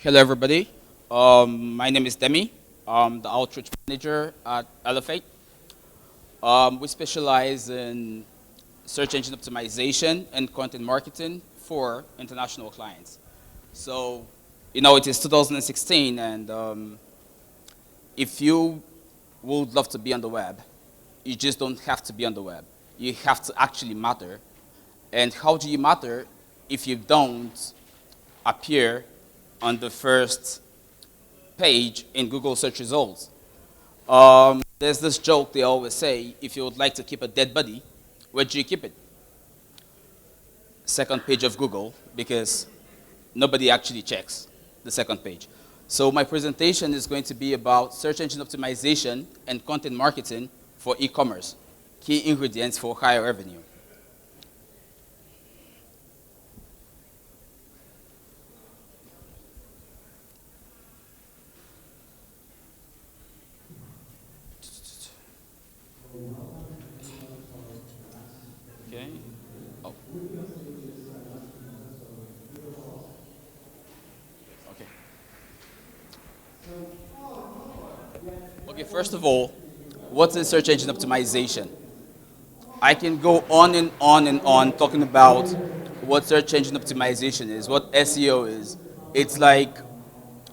Hello, everybody. My name is Demmy. I'm the outreach manager at Elephate. We specialize in search engine optimization and content marketing for international clients. So, it is 2016, and if you would love to be on the web, you just don't have to be on the web. You have to actually matter. And how do you matter if you don't appear on the first page in Google search results? There's this joke they always say, if you would like to keep a dead body, where do you keep it? Second page of Google, because nobody actually checks the second page. So my presentation is going to be about search engine optimization and content marketing for e-commerce, key ingredients for higher revenue. Okay. Oh. Okay. Okay, first of all, what's in search engine optimization? I can go on and on and on talking about what search engine optimization is, what SEO is. It's like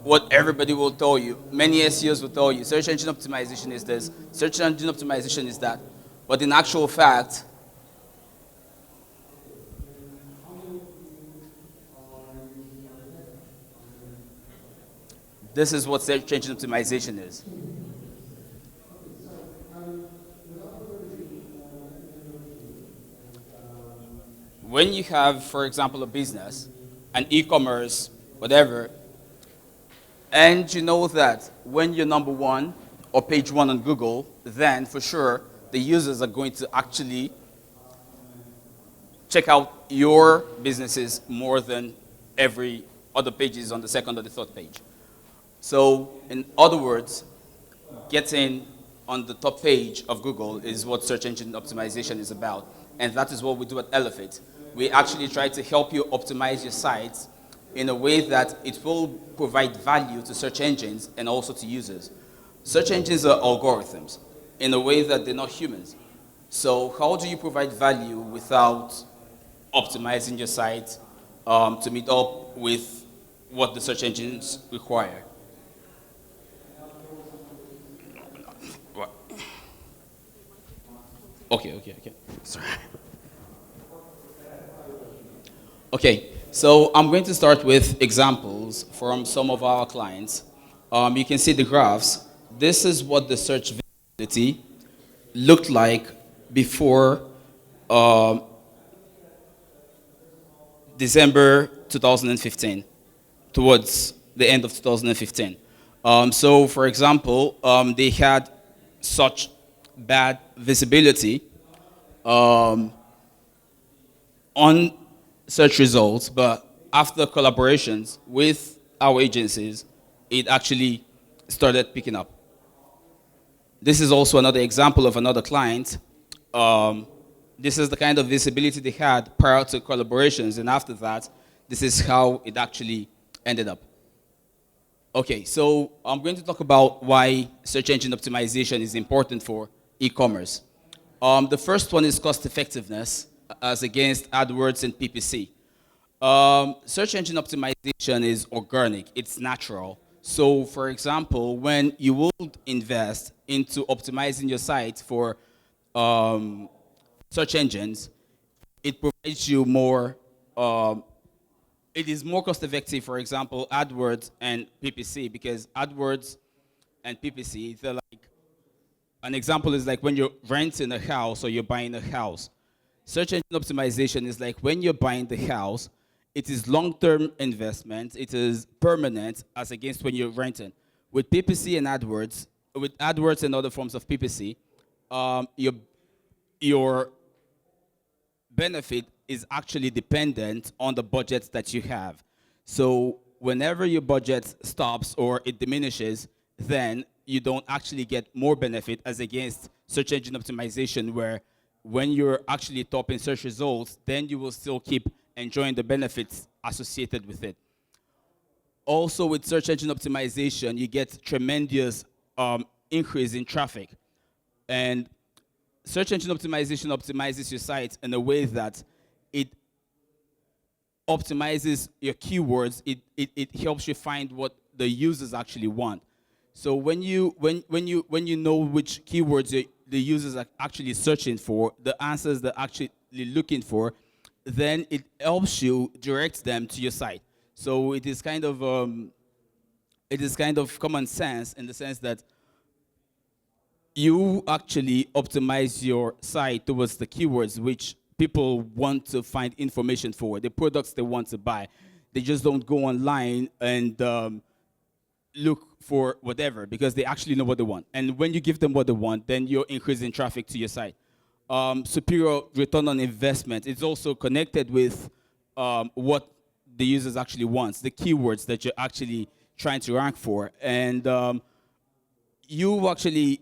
what everybody will tell you. Many SEOs will tell you search engine optimization is this, search engine optimization is that. But in actual fact, this is what search engine optimization is. When you have, for example, a business, an e-commerce, whatever, and you know that when you're number one or page one on Google, then for sure the users are going to actually check out your businesses more than every other pages on the second or the third page. So in other words, getting on the top page of Google is what search engine optimization is about. And that is what we do at Elephate. We actually try to help you optimize your sites in a way that it will provide value to search engines and also to users. Search engines are algorithms in a way that they're not humans. So how do you provide value without optimizing your site to meet up with what the search engines require? What? Okay. Sorry. Okay, so I'm going to start with examples from some of our clients. You can see the graphs. This is what the search visibility looked like before December 2015, towards the end of 2015. So, for example, they had such bad visibility on search results, but after collaborations with our agencies, it actually started picking up. This is also another example of another client. This is the kind of visibility they had prior to collaborations, and after that, this is how it actually ended up. Okay, so I'm going to talk about why search engine optimization is important for e-commerce. The first one is cost effectiveness as against AdWords and PPC. Search engine optimization is organic, it's natural. So, for example, when you would invest into optimizing your site for search engines, it provides you more, it is more cost effective, for example, AdWords and PPC, because AdWords and PPC, they're like, an example is like when you're renting a house or you're buying a house. Search engine optimization is like when you're buying the house, it is long-term investment, it is permanent as against when you're renting. With PPC and AdWords, with AdWords and other forms of PPC, your benefit is actually dependent on the budget that you have. So whenever your budget stops or it diminishes, then you don't actually get more benefit as against search engine optimization, where when you're actually topping search results, then you will still keep enjoying the benefits associated with it. Also, with search engine optimization, you get tremendous increase in traffic. And search engine optimization optimizes your site in a way that it optimizes your keywords. It helps you find what the users actually want. So when you know which keywords the users are actually searching for, the answers they're actually looking for, then it helps you direct them to your site. So it is kind of common sense in the sense that you actually optimize your site towards the keywords which people want to find information for, the products they want to buy. They just don't go online and look for whatever because they actually know what they want. And when you give them what they want, then you're increasing traffic to your site. Superior return on investment. It's also connected with what the users actually wants, the keywords that you're actually trying to rank for. And you actually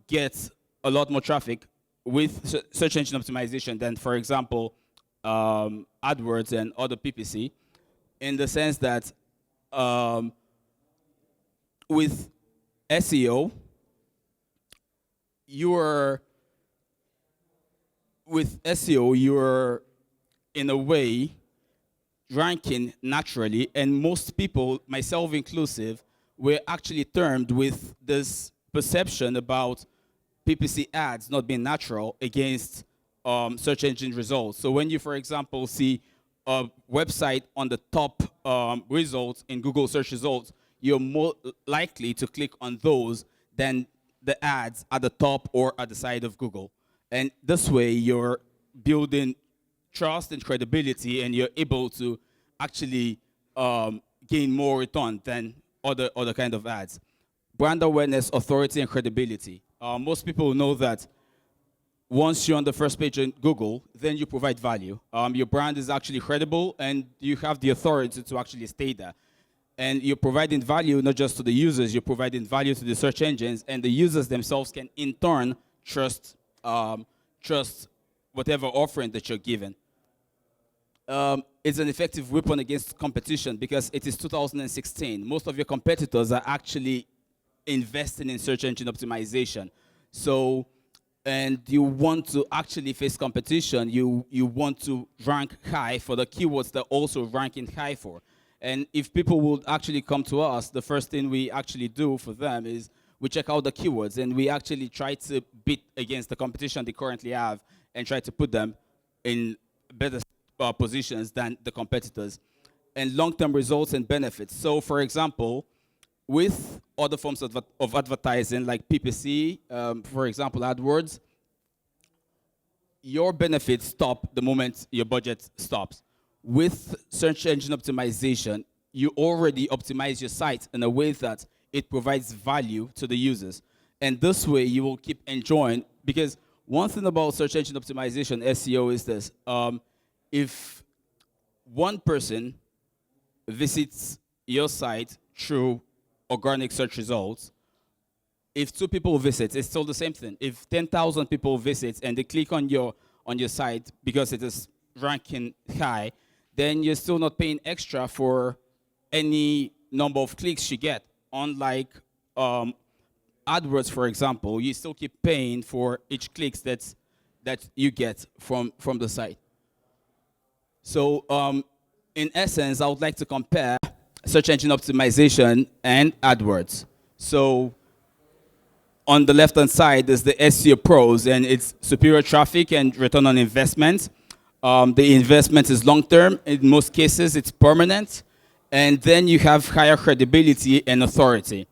get a lot more traffic with search engine optimization than, for example, AdWords and other PPC, in the sense that with SEO, you're in a way ranking naturally, and most people, myself inclusive, were actually termed with this perception about PPC ads not being natural against search engine results. So when you, for example, see a website on the top results in Google search results, you're more likely to click on those than the ads at the top or at the side of Google. And this way, you're building trust and credibility, and you're able to actually gain more return than other kind of ads. Brand awareness, authority, and credibility. Most people know that once you're on the first page in Google, then you provide value. Your brand is actually credible, and you have the authority to actually stay there. And you're providing value not just to the users, you're providing value to the search engines, and the users themselves can in turn trust whatever offering that you're given. It's an effective weapon against competition because it is 2016. Most of your competitors are actually investing in search engine optimization. So, and you want to actually face competition, you want to rank high for the keywords they're also ranking high for. And if people would actually come to us, the first thing we actually do for them is we check out the keywords, and we actually try to beat against the competition they currently have and try to put them in better positions than the competitors. And long-term results and benefits. So, for example, with other forms of advertising like PPC, for example, AdWords, your benefits stop the moment your budget stops. With search engine optimization, you already optimize your site in a way that it provides value to the users. And this way, you will keep enjoying, because one thing about search engine optimization, SEO, is this. If one person visits your site through organic search results, if 2 people visit, it's still the same thing. If 10,000 people visit and they click on your site because it is ranking high, then you're still not paying extra for any number of clicks you get. Unlike AdWords, for example, you still keep paying for each clicks that you get from the site. So in essence, I would like to compare search engine optimization and AdWords. So on the left-hand side is the SEO pros, and it's superior traffic and return on investment. The investment is long-term. In most cases, it's permanent. And then you have higher credibility and authority.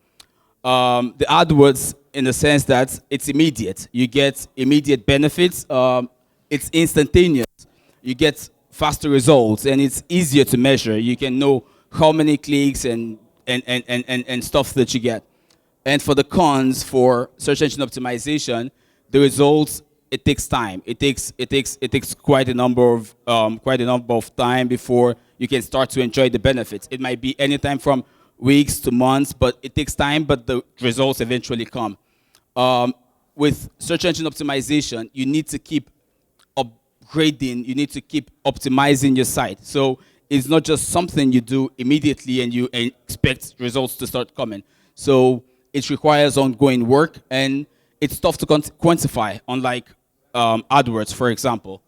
The AdWords, in the sense that it's immediate. You get immediate benefits. It's instantaneous. You get faster results, and it's easier to measure. You can know how many clicks and stuff that you get. And for the cons for search engine optimization, the results, it takes time. It takes quite a number of time before you can start to enjoy the benefits. It might be anytime from weeks to months, but it takes time, but the results eventually come. With search engine optimization, you need to keep upgrading, you need to keep optimizing your site. So it's not just something you do immediately and you expect results to start coming. So it requires ongoing work, and it's tough to quantify, unlike AdWords, for example.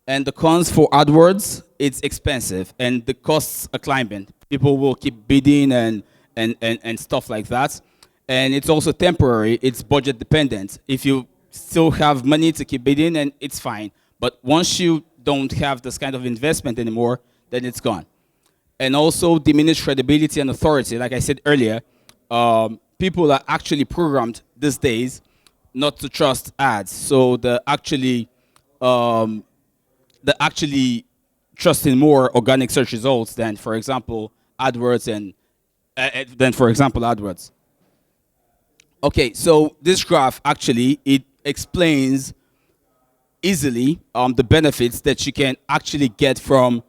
And the cons for AdWords, it's expensive and the costs are climbing. People will keep bidding and stuff like that. And it's also temporary, it's budget dependent. If you still have money to keep bidding, and it's fine. But once you don't have this kind of investment anymore, then it's gone. And also diminished credibility and authority. Like I said earlier, people are actually programmed these days not to trust ads. So they're actually trusting more organic search results than, for example, AdWords AdWords. Okay, so this graph actually, it explains easily the benefits that you can actually get from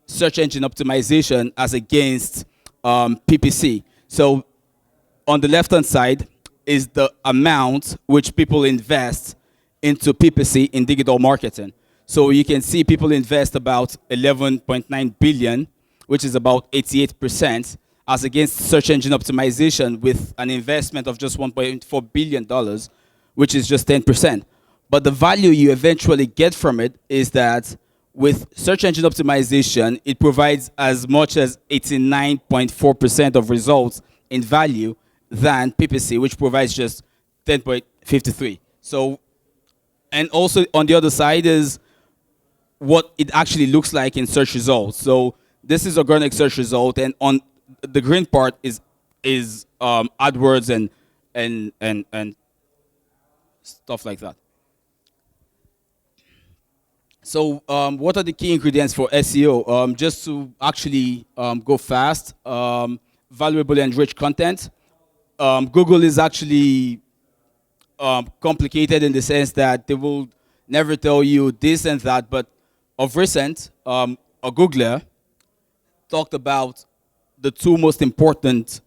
search engine optimization as against PPC. So on the left-hand side is the amount which people invest into PPC in digital marketing. So you can see people invest about 11.9 billion, which is about 88%, as against search engine optimization with an investment of just $1.4 billion, which is just 10%. But the value you eventually get from it is that with search engine optimization, it provides as much as 89.4% of results in value than PPC, which provides just 10.53. So, and also on the other side is what it actually looks like in search results. So this is organic search result, and on the green part is AdWords and stuff like that. So what are the key ingredients for SEO? Just to actually go fast, valuable and rich content. Google is actually complicated in the sense that they will never tell you this and that, but of recent, a Googler talked about the two most important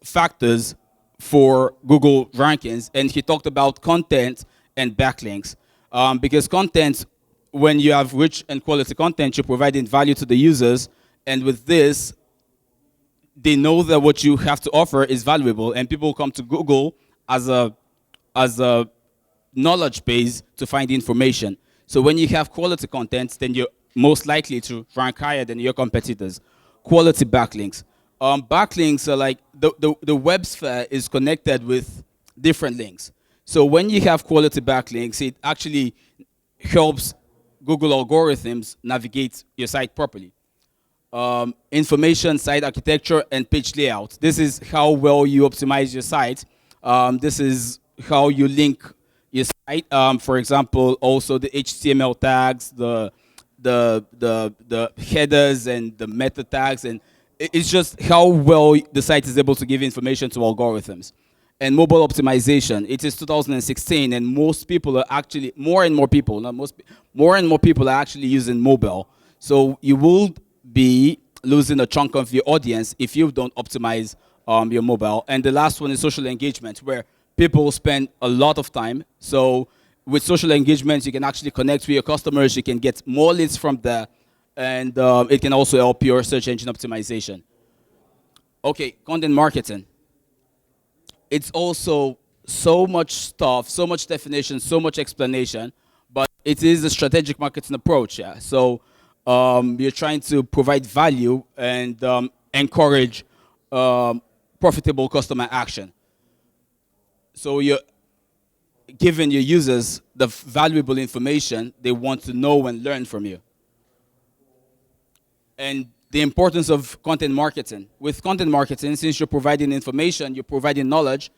factors for Google rankings, and he talked about content and backlinks. Because content, when you have rich and quality content, you're providing value to the users, and with this, they know that what you have to offer is valuable, and people come to Google as a knowledge base to find information. So when you have quality content, then you're most likely to rank higher than your competitors. Quality backlinks. Backlinks are like the web sphere is connected with different links. So when you have quality backlinks, it actually helps Google algorithms navigate your site properly. Information, site architecture, and page layout. This is how well you optimize your site. This is how you link your site. For example, also the HTML tags, the headers, and the meta tags, and it's just how well the site is able to give information to algorithms. And mobile optimization. It is 2016, and most people are actually more and more people are actually using mobile. So you will be losing a chunk of your audience if you don't optimize your mobile. And the last one is social engagement, where people spend a lot of time. So with social engagement, you can actually connect with your customers. You can get more leads from there, and it can also help your search engine optimization. Okay, content marketing. It's also so much stuff, so much definition, so much explanation, but it is a strategic marketing approach. Yeah. So you're trying to provide value and encourage profitable customer action. So you're giving your users the valuable information they want to know and learn from you. And the importance of content marketing. With content marketing, since you're providing information, you're providing knowledge,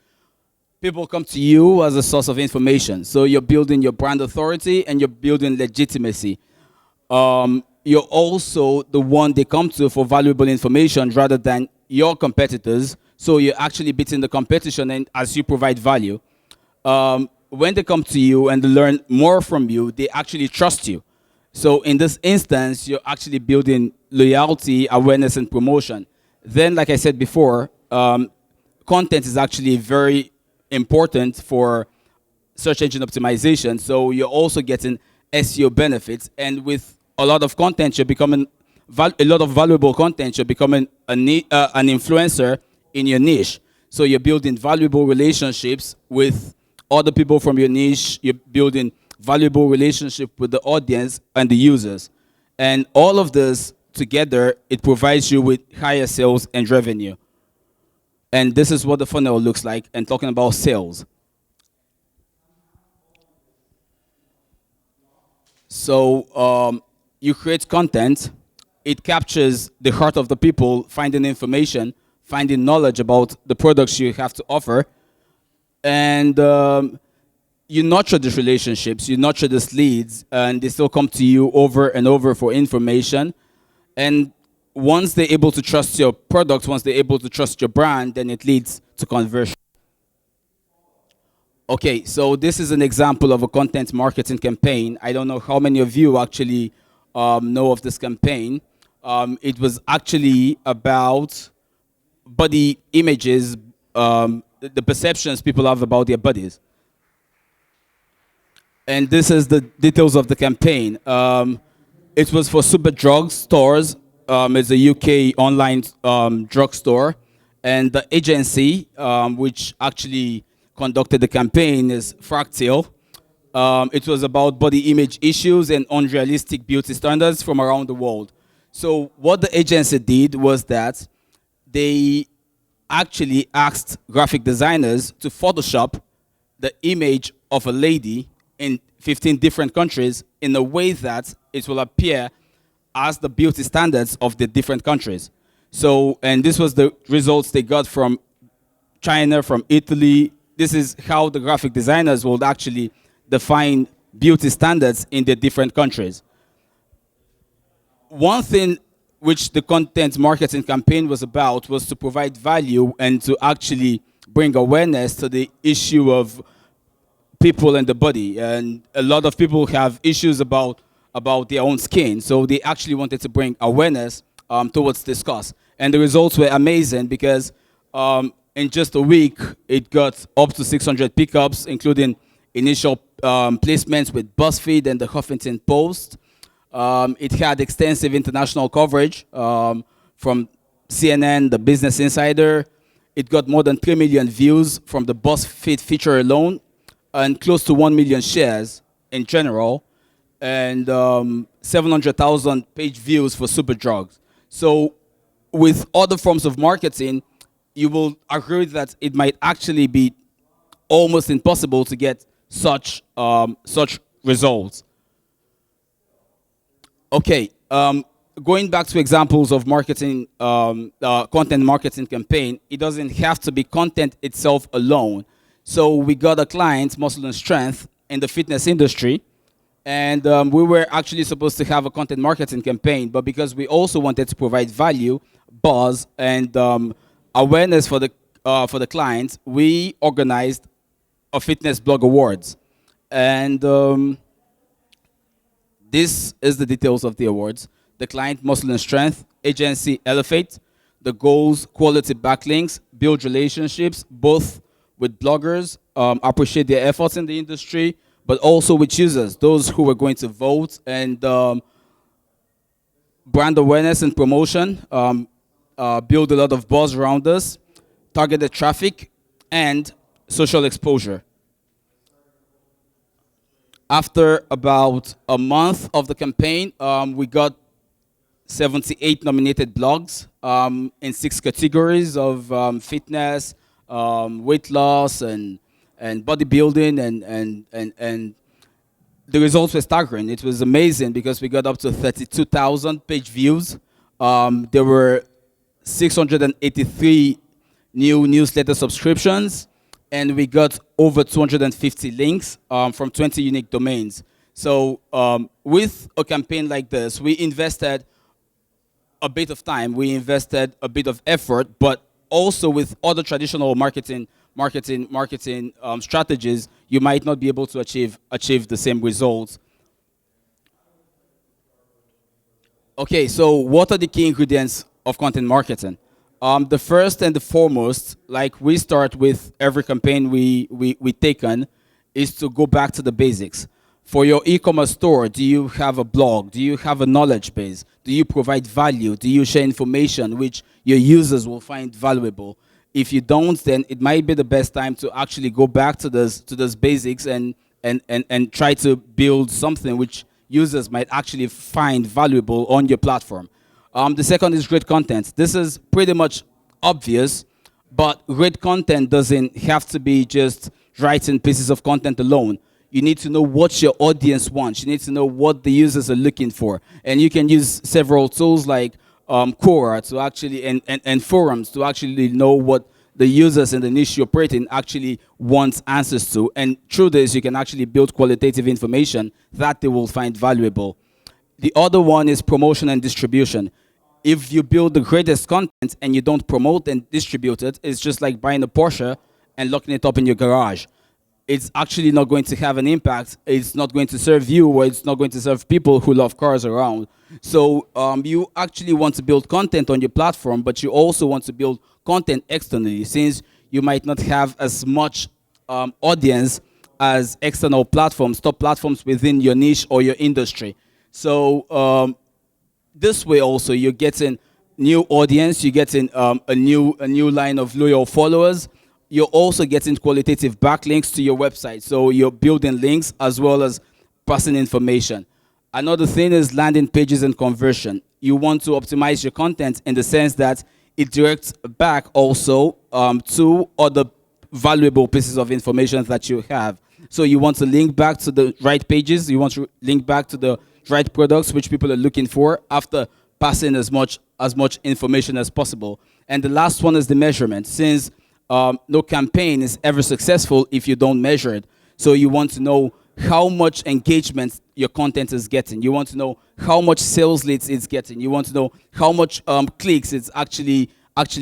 people come to you as a source of information. So you're building your brand authority and you're building legitimacy. You're also the one they come to for valuable information rather than your competitors. So you're actually beating the competition, and as you provide value. When they come to you and they learn more from you, they actually trust you. So in this instance, you're actually building loyalty, awareness, and promotion. Then, like I said before, content is actually very important for search engine optimization. So you're also getting SEO benefits, and with a lot of content, you're becoming a lot of valuable content. You're becoming an influencer in your niche. So you're building valuable relationships with other people from your niche. You're building valuable relationship with the audience and the users, and all of this together, it provides you with higher sales and revenue. And this is what the funnel looks like. And talking about sales, so you create content, it captures the heart of the people, finding information, finding knowledge about the products you have to offer, and you nurture these relationships, you nurture these leads, and they still come to you over and over for information. And once they're able to trust your product, once they're able to trust your brand, then it leads to conversion. Okay, so this is an example of a content marketing campaign. I don't know how many of you actually know of this campaign. It was actually about body images, the perceptions people have about their bodies. And this is the details of the campaign. It was for Super Drug Stores. It's a UK online drugstore, and the agency which actually conducted the campaign is Fractal. It was about body image issues and unrealistic beauty standards from around the world. So what the agency did was that they actually asked graphic designers to Photoshop the image of a lady in 15 different countries in a way that it will appear as the beauty standards of the different countries. So, and this was the results they got from China, from Italy. This is how the graphic designers would actually define beauty standards in the different countries. One thing which the content marketing campaign was about was to provide value and to actually bring awareness to the issue of people and the body. And a lot of people have issues about their own skin. So they actually wanted to bring awareness towards this cause. And the results were amazing because in just a week, it got up to 600 pickups, including initial placements with BuzzFeed and the Huffington Post. It had extensive international coverage from CNN, the Business Insider. It got more than 3 million views from the BuzzFeed feature alone, and close to 1 million shares in general, and 700,000 page views for Super Drugs. So with other forms of marketing, you will agree that it might actually be almost impossible to get such results. Okay, going back to examples of marketing, content marketing campaign, it doesn't have to be content itself alone. So we got a client, Muscle and Strength, in the fitness industry, and we were actually supposed to have a content marketing campaign, but because we also wanted to provide value, buzz, and awareness for the client, we organized a fitness blog awards, and this is the details of the awards. The client, Muscle and Strength, agency, Elephate. The goals, quality backlinks, build relationships, both with bloggers, appreciate their efforts in the industry, but also with users, those who are going to vote, and brand awareness and promotion, build a lot of buzz around us, targeted traffic, and social exposure. After about a month of the campaign, we got 78 nominated blogs in 6 categories of fitness, weight loss, and bodybuilding, and the results were staggering. It was amazing because we got up to 32,000 page views. There were 683 new newsletter subscriptions, and we got over 250 links from 20 unique domains. So with a campaign like this, we invested a bit of time, we invested a bit of effort, but also with other traditional marketing strategies, you might not be able to achieve the same results. Okay, so what are the key ingredients of content marketing? The first and the foremost, like we start with every campaign we take on, is to go back to the basics. For your e-commerce store, do you have a blog? Do you have a knowledge base? Do you provide value? Do you share information which your users will find valuable? If you don't, then it might be the best time to actually go back to those basics and try to build something which users might actually find valuable on your platform. The second is great content. This is pretty much obvious, but great content doesn't have to be just writing pieces of content alone. You need to know what your audience wants. You need to know what the users are looking for. And you can use several tools like Quora to actually, and forums to actually know what the users in the niche you operate in actually want answers to. And through this, you can actually build qualitative information that they will find valuable. The other one is promotion and distribution. If you build the greatest content and you don't promote and distribute it, it's just like buying a Porsche and locking it up in your garage. It's actually not going to have an impact. It's not going to serve you, or it's not going to serve people who love cars around. So you actually want to build content on your platform, but you also want to build content externally, since you might not have as much audience as external platforms, top platforms within your niche or your industry. So this way also you're getting new audience, you're getting a new line of loyal followers. You're also getting qualitative backlinks to your website. So you're building links as well as passing information. Another thing is landing pages and conversion. You want to optimize your content in the sense that it directs back also to other valuable pieces of information that you have. So you want to link back to the right pages. You want to link back to the right products which people are looking for after passing as much information as possible. And the last one is the measurement. Since no campaign is ever successful if you don't measure it. So you want to know how much engagement your content is getting. You want to know how much sales leads it's getting. You want to know how much clicks it's actually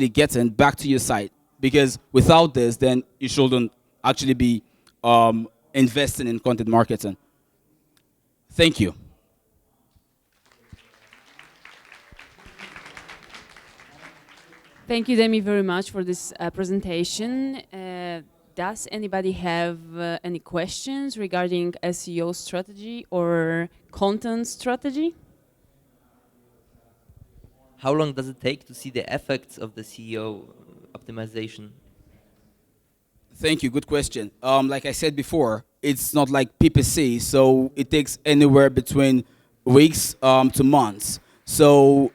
getting back to your site. Because without this, then you shouldn't actually be investing in content marketing. Thank you. Thank you, Demmy, very much for this presentation. Does anybody have any questions regarding SEO strategy or content strategy? How long does it take to see the effects of the SEO optimization? Thank you. Good question. Like I said before, it's not like PPC, so it takes anywhere between weeks to months. So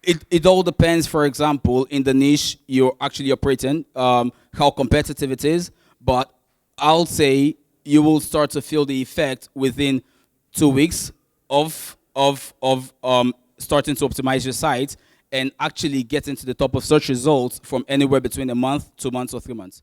it all depends, for example, in the niche you're actually operating, how competitive it is. But I'll say you will start to feel the effect within 2 weeks of starting to optimize your site and actually getting to the top of search results from anywhere between a month, 2 months, or 3 months.